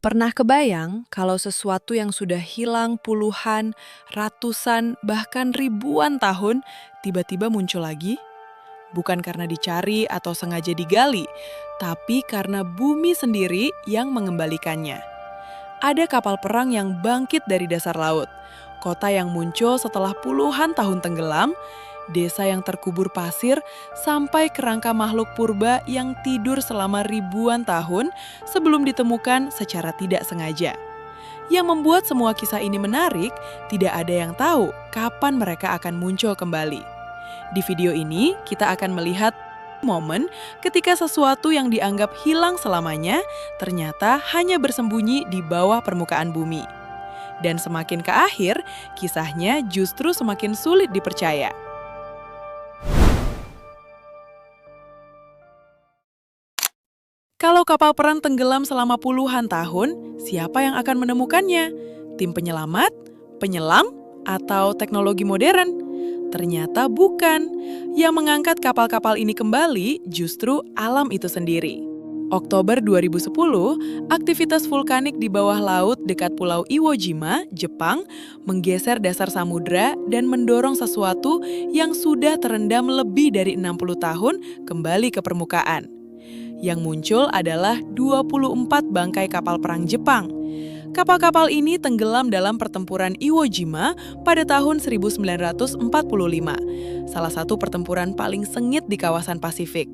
Pernah kebayang kalau sesuatu yang sudah hilang puluhan, ratusan, bahkan ribuan tahun tiba-tiba muncul lagi? Bukan karena dicari atau sengaja digali, tapi karena bumi sendiri yang mengembalikannya. Ada kapal perang yang bangkit dari dasar laut, kota yang muncul setelah puluhan tahun tenggelam, desa yang terkubur pasir, sampai kerangka makhluk purba yang tidur selama ribuan tahun sebelum ditemukan secara tidak sengaja. Yang membuat semua kisah ini menarik, tidak ada yang tahu kapan mereka akan muncul kembali. Di video ini, kita akan melihat momen ketika sesuatu yang dianggap hilang selamanya ternyata hanya bersembunyi di bawah permukaan bumi. Dan semakin ke akhir, kisahnya justru semakin sulit dipercaya. Kalau kapal perang tenggelam selama puluhan tahun, siapa yang akan menemukannya? Tim penyelamat, penyelam, atau teknologi modern? Ternyata bukan. Yang mengangkat kapal-kapal ini kembali justru alam itu sendiri. Oktober 2010, aktivitas vulkanik di bawah laut dekat Pulau Iwo Jima, Jepang, menggeser dasar samudra dan mendorong sesuatu yang sudah terendam lebih dari 60 tahun kembali ke permukaan. Yang muncul adalah 24 bangkai kapal perang Jepang. Kapal-kapal ini tenggelam dalam pertempuran Iwo Jima pada tahun 1945, salah satu pertempuran paling sengit di kawasan Pasifik.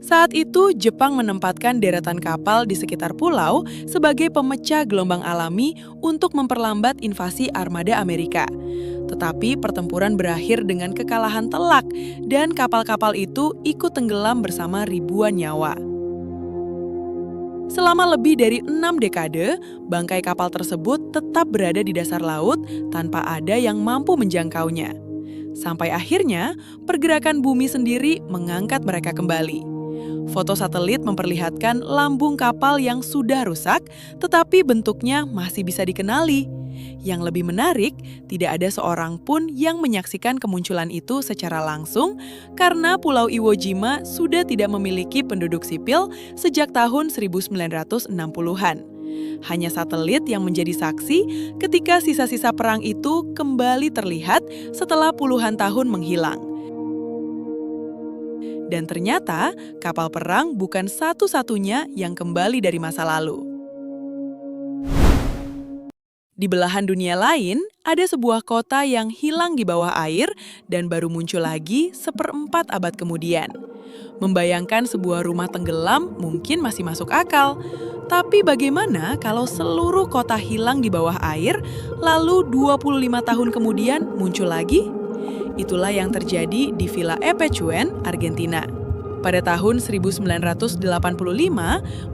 Saat itu, Jepang menempatkan deretan kapal di sekitar pulau sebagai pemecah gelombang alami untuk memperlambat invasi armada Amerika. Tetapi pertempuran berakhir dengan kekalahan telak dan kapal-kapal itu ikut tenggelam bersama ribuan nyawa. Selama lebih dari 6 dekade, bangkai kapal tersebut tetap berada di dasar laut tanpa ada yang mampu menjangkaunya. Sampai akhirnya, pergerakan bumi sendiri mengangkat mereka kembali. Foto satelit memperlihatkan lambung kapal yang sudah rusak, tetapi bentuknya masih bisa dikenali. Yang lebih menarik, tidak ada seorang pun yang menyaksikan kemunculan itu secara langsung karena Pulau Iwo Jima sudah tidak memiliki penduduk sipil sejak tahun 1960-an. Hanya satelit yang menjadi saksi ketika sisa-sisa perang itu kembali terlihat setelah puluhan tahun menghilang. Dan ternyata kapal perang bukan satu-satunya yang kembali dari masa lalu. Di belahan dunia lain, ada sebuah kota yang hilang di bawah air dan baru muncul lagi seperempat abad kemudian. Membayangkan sebuah rumah tenggelam mungkin masih masuk akal. Tapi bagaimana kalau seluruh kota hilang di bawah air, lalu 25 tahun kemudian muncul lagi? Itulah yang terjadi di Villa Epechuen, Argentina. Pada tahun 1985,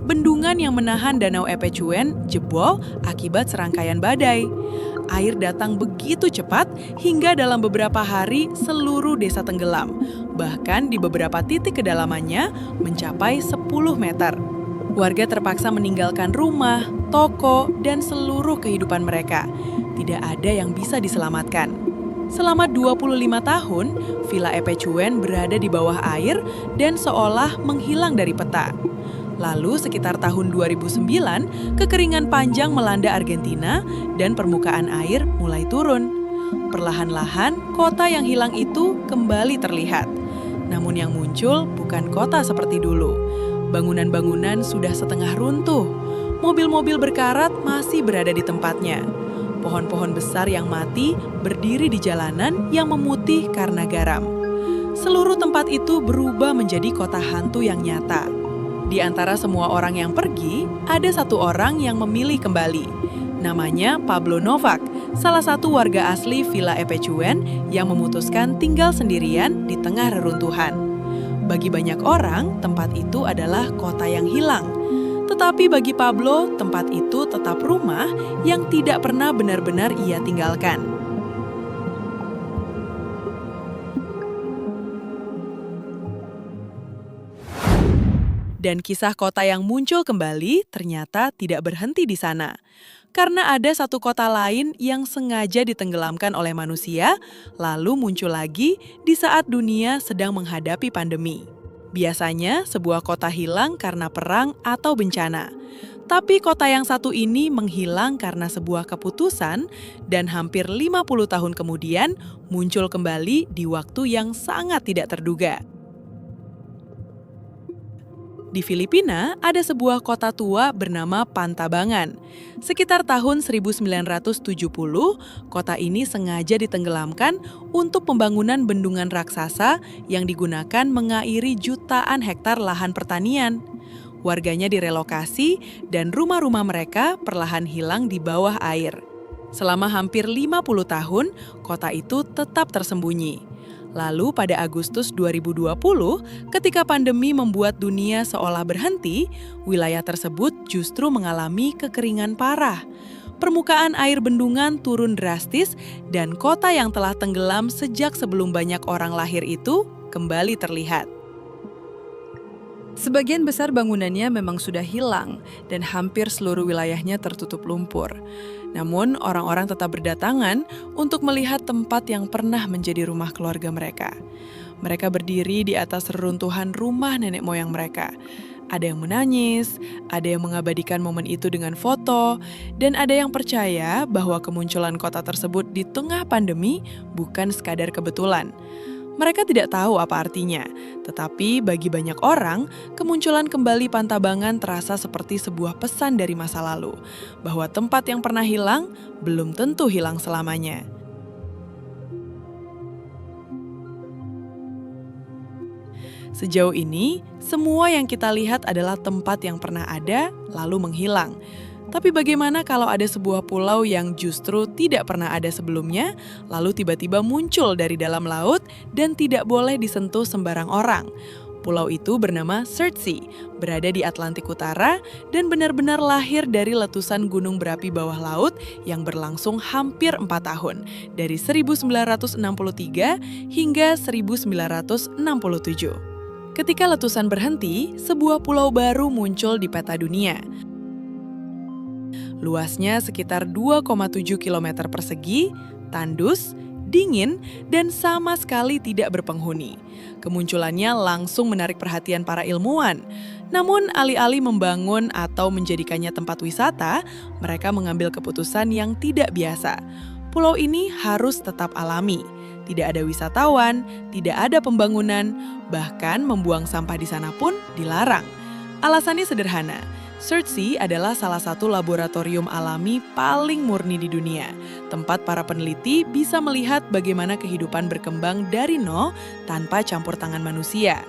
bendungan yang menahan Danau Epechuen jebol akibat serangkaian badai. Air datang begitu cepat hingga dalam beberapa hari seluruh desa tenggelam. Bahkan di beberapa titik kedalamannya mencapai 10 meter. Warga terpaksa meninggalkan rumah, toko, dan seluruh kehidupan mereka. Tidak ada yang bisa diselamatkan. Selama 25 tahun, Villa Epechuen berada di bawah air dan seolah menghilang dari peta. Lalu sekitar tahun 2009, kekeringan panjang melanda Argentina dan permukaan air mulai turun. Perlahan-lahan, kota yang hilang itu kembali terlihat. Namun yang muncul bukan kota seperti dulu. Bangunan-bangunan sudah setengah runtuh. Mobil-mobil berkarat masih berada di tempatnya. Pohon-pohon besar yang mati berdiri di jalanan yang memutih karena garam. Seluruh tempat itu berubah menjadi kota hantu yang nyata. Di antara semua orang yang pergi, ada satu orang yang memilih kembali. Namanya Pablo Novak, salah satu warga asli Villa Epechuen yang memutuskan tinggal sendirian di tengah reruntuhan. Bagi banyak orang, tempat itu adalah kota yang hilang. Tetapi bagi Pablo, tempat itu tetap rumah yang tidak pernah benar-benar ia tinggalkan. Dan kisah kota yang muncul kembali ternyata tidak berhenti di sana. Karena ada satu kota lain yang sengaja ditenggelamkan oleh manusia, lalu muncul lagi di saat dunia sedang menghadapi pandemi. Biasanya, sebuah kota hilang karena perang atau bencana. Tapi kota yang satu ini menghilang karena sebuah keputusan dan hampir 50 tahun kemudian muncul kembali di waktu yang sangat tidak terduga. Di Filipina, ada sebuah kota tua bernama Pantabangan. Sekitar tahun 1970, kota ini sengaja ditenggelamkan untuk pembangunan bendungan raksasa yang digunakan mengairi jutaan hektar lahan pertanian. Warganya direlokasi dan rumah-rumah mereka perlahan hilang di bawah air. Selama hampir 50 tahun, kota itu tetap tersembunyi. Lalu pada Agustus 2020, ketika pandemi membuat dunia seolah berhenti, wilayah tersebut justru mengalami kekeringan parah. Permukaan air bendungan turun drastis dan kota yang telah tenggelam sejak sebelum banyak orang lahir itu kembali terlihat. Sebagian besar bangunannya memang sudah hilang dan hampir seluruh wilayahnya tertutup lumpur. Namun, orang-orang tetap berdatangan untuk melihat tempat yang pernah menjadi rumah keluarga mereka. Mereka berdiri di atas reruntuhan rumah nenek moyang mereka. Ada yang menangis, ada yang mengabadikan momen itu dengan foto, dan ada yang percaya bahwa kemunculan kota tersebut di tengah pandemi bukan sekadar kebetulan. Mereka tidak tahu apa artinya, tetapi bagi banyak orang, kemunculan kembali Pantabangan terasa seperti sebuah pesan dari masa lalu, bahwa tempat yang pernah hilang belum tentu hilang selamanya. Sejauh ini, semua yang kita lihat adalah tempat yang pernah ada, lalu menghilang. Tapi bagaimana kalau ada sebuah pulau yang justru tidak pernah ada sebelumnya, lalu tiba-tiba muncul dari dalam laut dan tidak boleh disentuh sembarang orang? Pulau itu bernama Surtsey, berada di Atlantik Utara dan benar-benar lahir dari letusan gunung berapi bawah laut yang berlangsung hampir 4 tahun, dari 1963 hingga 1967. Ketika letusan berhenti, sebuah pulau baru muncul di peta dunia. Luasnya sekitar 2,7 km persegi, tandus, dingin, dan sama sekali tidak berpenghuni. Kemunculannya langsung menarik perhatian para ilmuwan. Namun alih-alih membangun atau menjadikannya tempat wisata, mereka mengambil keputusan yang tidak biasa. Pulau ini harus tetap alami. Tidak ada wisatawan, tidak ada pembangunan, bahkan membuang sampah di sana pun dilarang. Alasannya sederhana. Surtsey adalah salah satu laboratorium alami paling murni di dunia, tempat para peneliti bisa melihat bagaimana kehidupan berkembang dari nol tanpa campur tangan manusia.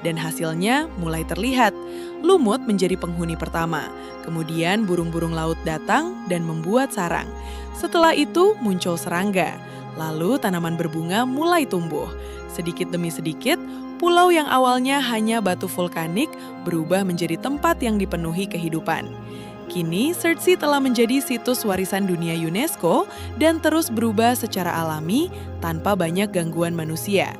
Dan hasilnya mulai terlihat. Lumut menjadi penghuni pertama, kemudian burung-burung laut datang dan membuat sarang. Setelah itu muncul serangga, lalu tanaman berbunga mulai tumbuh. Sedikit demi sedikit, pulau yang awalnya hanya batu vulkanik berubah menjadi tempat yang dipenuhi kehidupan. Kini, Surtsey telah menjadi situs warisan dunia UNESCO dan terus berubah secara alami tanpa banyak gangguan manusia.